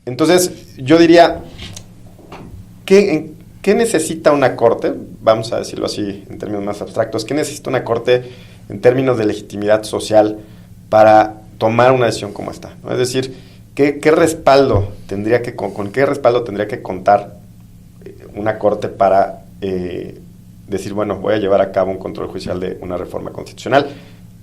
Entonces, yo diría, ¿qué necesita una corte? Vamos a decirlo así en términos más abstractos. ¿Qué necesita una corte en términos de legitimidad social para tomar una decisión como esta, ¿no? Es decir, ¿qué respaldo tendría que, con qué respaldo tendría que contar una corte para decir, bueno, voy a llevar a cabo un control judicial de una reforma constitucional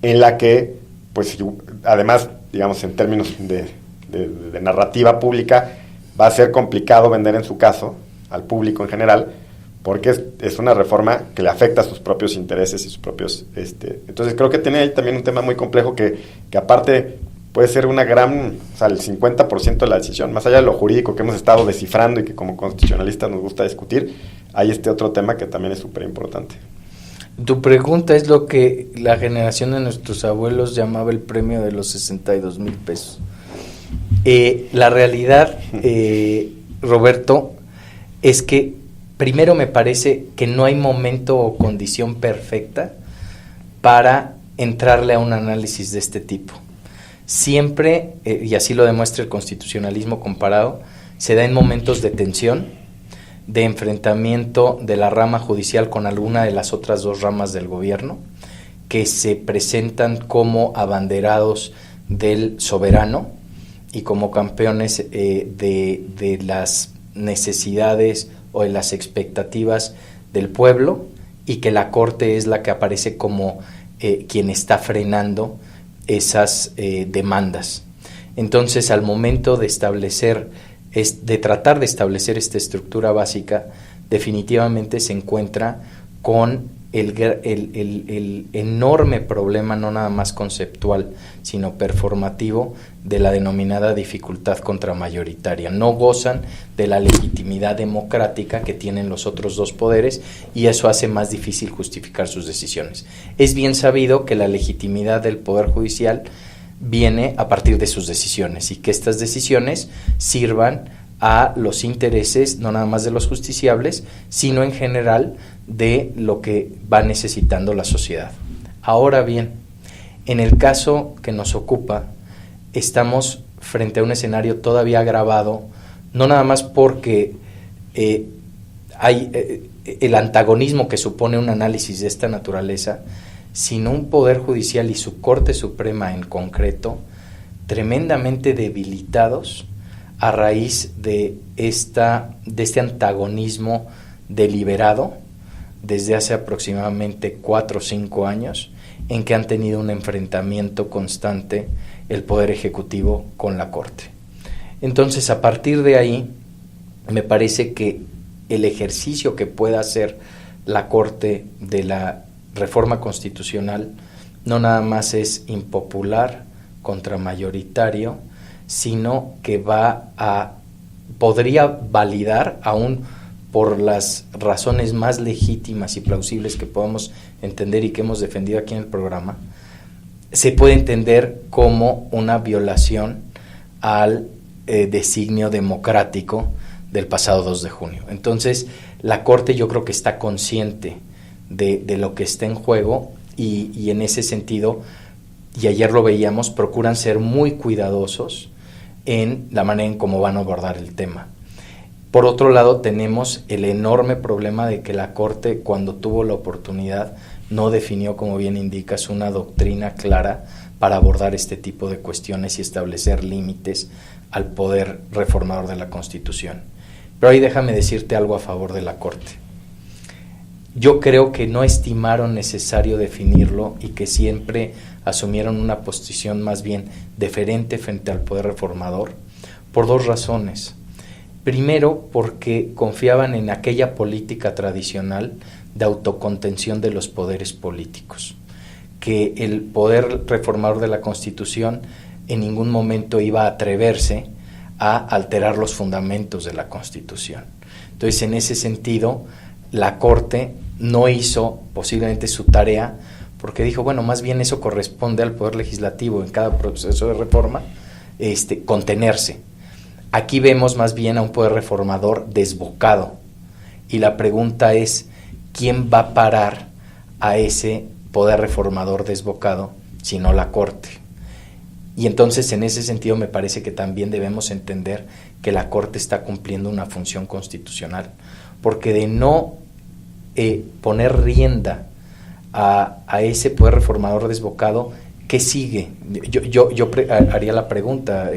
en la que, pues, además, digamos, en términos de narrativa pública, va a ser complicado vender en su caso al público en general, porque es una reforma que le afecta a sus propios intereses y sus propios... Entonces creo que tiene ahí también un tema muy complejo que aparte puede ser una gran... O sea, el 50% de la decisión, más allá de lo jurídico que hemos estado descifrando y que como constitucionalistas nos gusta discutir, hay otro tema que también es súper importante. Tu pregunta es lo que la generación de nuestros abuelos llamaba el premio de los 62,000 pesos. La realidad, Roberto, es que primero me parece que no hay momento o condición perfecta para entrarle a un análisis de este tipo. Siempre, y así lo demuestra el constitucionalismo comparado, se da en momentos de tensión, de enfrentamiento de la rama judicial con alguna de las otras dos ramas del gobierno, que se presentan como abanderados del soberano y como campeones de las necesidades o de las expectativas del pueblo, y que la Corte es la que aparece como quien está frenando esas demandas. Entonces, al momento de tratar de establecer esta estructura básica, definitivamente se encuentra con el enorme problema, no nada más conceptual, sino performativo, de la denominada dificultad contramayoritaria. No gozan de la legitimidad democrática que tienen los otros dos poderes, y eso hace más difícil justificar sus decisiones. Es bien sabido que la legitimidad del Poder Judicial viene a partir de sus decisiones, y que estas decisiones sirvan a los intereses no nada más de los justiciables, sino en general de lo que va necesitando la sociedad. Ahora bien, en el caso que nos ocupa, estamos frente a un escenario todavía agravado, no nada más porque hay el antagonismo que supone un análisis de esta naturaleza, sino un Poder Judicial y su Corte Suprema en concreto, tremendamente debilitados a raíz de este antagonismo deliberado desde hace aproximadamente 4 o 5 años, en que han tenido un enfrentamiento constante el Poder Ejecutivo con la Corte. Entonces, a partir de ahí, me parece que el ejercicio que pueda hacer la Corte de la reforma constitucional no nada más es impopular, contramayoritario, sino que podría validar, aún por las razones más legítimas y plausibles que podamos entender y que hemos defendido aquí en el programa, se puede entender como una violación al designio democrático del pasado 2 de junio. Entonces, la Corte, yo creo que está consciente de lo que está en juego, y en ese sentido, y ayer lo veíamos, procuran ser muy cuidadosos en la manera en cómo van a abordar el tema. Por otro lado, tenemos el enorme problema de que la Corte, cuando tuvo la oportunidad, no definió, como bien indicas, una doctrina clara para abordar este tipo de cuestiones y establecer límites al poder reformador de la Constitución. Pero ahí déjame decirte algo a favor de la Corte. Yo creo que no estimaron necesario definirlo, y que siempre asumieron una posición más bien deferente frente al poder reformador, por 2 razones. Primero, porque confiaban en aquella política tradicional de autocontención de los poderes políticos, que el poder reformador de la Constitución en ningún momento iba a atreverse a alterar los fundamentos de la Constitución. Entonces, en ese sentido, la Corte no hizo posiblemente su tarea, porque dijo, bueno, más bien eso corresponde al Poder Legislativo en cada proceso de reforma, contenerse. Aquí vemos más bien a un poder reformador desbocado, y la pregunta es, ¿quién va a parar a ese poder reformador desbocado si no la Corte? Y entonces, en ese sentido, me parece que también debemos entender que la Corte está cumpliendo una función constitucional, porque de no poner rienda a ese poder reformador desbocado, ¿qué sigue? Yo haría la pregunta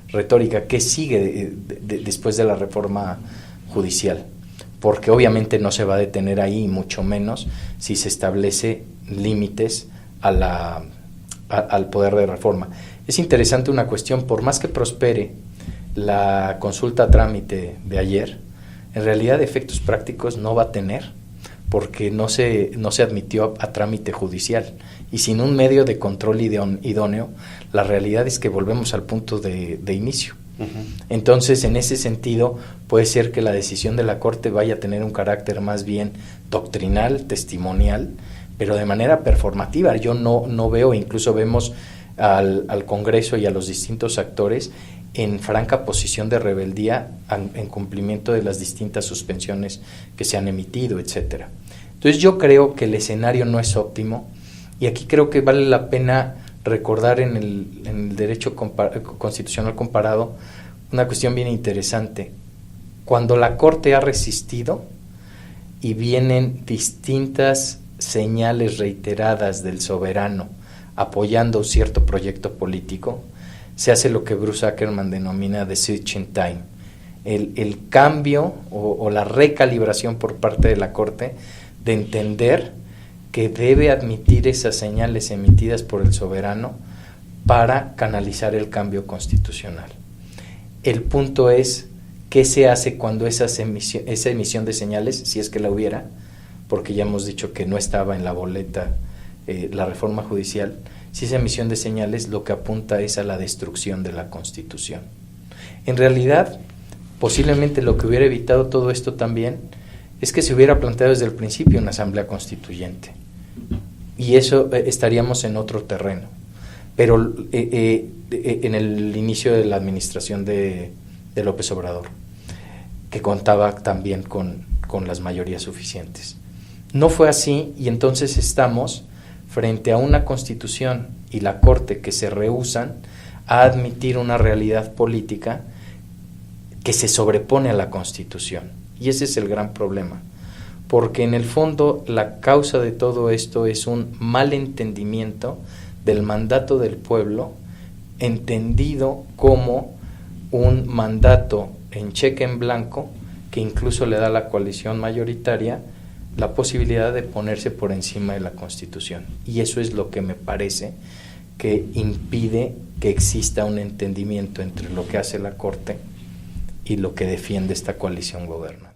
retórica, ¿qué sigue después de la reforma judicial? Porque obviamente no se va a detener ahí, mucho menos si se establece límites al poder de reforma. Es interesante una cuestión, por más que prospere la consulta a trámite de ayer, en realidad efectos prácticos no va a tener, porque no se admitió a trámite judicial, y sin un medio de control idóneo, la realidad es que volvemos al punto de inicio. Uh-huh. Entonces, en ese sentido, puede ser que la decisión de la Corte vaya a tener un carácter más bien doctrinal, testimonial, pero de manera performativa. Yo no veo, incluso vemos al Congreso y a los distintos actores en franca posición de rebeldía en cumplimiento de las distintas suspensiones que se han emitido, etcétera. Entonces, yo creo que el escenario no es óptimo, y aquí creo que vale la pena recordar en el derecho constitucional comparado una cuestión bien interesante. Cuando la Corte ha resistido y vienen distintas señales reiteradas del soberano apoyando un cierto proyecto político, se hace lo que Bruce Ackerman denomina the switch in time, el cambio o la recalibración por parte de la Corte de entender que debe admitir esas señales emitidas por el soberano para canalizar el cambio constitucional. El punto es, ¿qué se hace cuando esa emisión de señales, si es que la hubiera, porque ya hemos dicho que no estaba en la boleta la reforma judicial, si esa emisión de señales lo que apunta es a la destrucción de la Constitución? En realidad, posiblemente lo que hubiera evitado todo esto también es que se hubiera planteado desde el principio una asamblea constituyente, y eso estaríamos en otro terreno. Pero en el inicio de la administración de López Obrador, que contaba también con las mayorías suficientes, no fue así, y entonces estamos frente a una Constitución y la Corte que se rehúsan a admitir una realidad política que se sobrepone a la Constitución. Y ese es el gran problema, porque en el fondo la causa de todo esto es un mal entendimiento del mandato del pueblo, entendido como un mandato en cheque en blanco, que incluso le da a la coalición mayoritaria la posibilidad de ponerse por encima de la Constitución. Y eso es lo que me parece que impide que exista un entendimiento entre lo que hace la Corte y lo que defiende esta coalición gobernante.